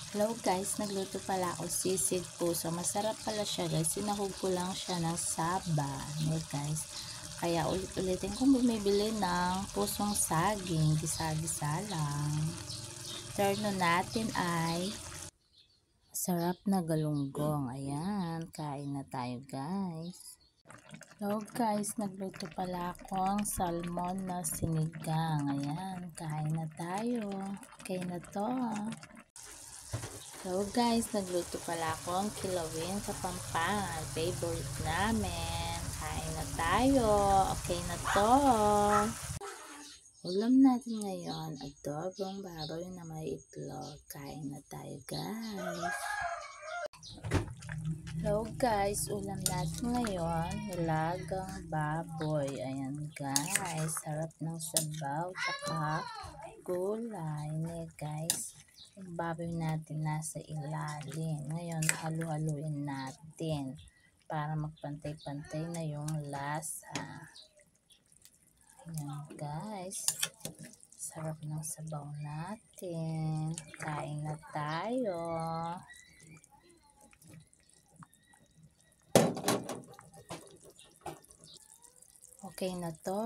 Hello guys, nagluto pala ako sisig puso. Masarap pala siya guys. Sinahog ko lang siya ng saba. Guys. Kaya ulit-ulitin kong bumibili ng pusong saging. Gisa-gisa lang. Terno natin ay sarap na galunggong. Ayan, kain na tayo guys. Hello guys, nagluto pala akong salmon na sinigang. Ayan, kain na tayo. Okay na to. So guys, nagluto pala akong kilawin sa Pampanga. Favorite namin. Kain na tayo. Okay na to. Ulam natin ngayon, adobong baboy na may itlog. Kain na tayo guys. Hello guys, ulam natin ngayon, nilagang baboy. Ayan guys, sarap ng sabaw, tsaka gulay. Guys, yung baboy natin nasa ilalim. Ngayon, halu-haluin natin para magpantay-pantay na yung lasa. Ayan guys, sarap ng sabaw natin. Kain na tayo. Okay na to.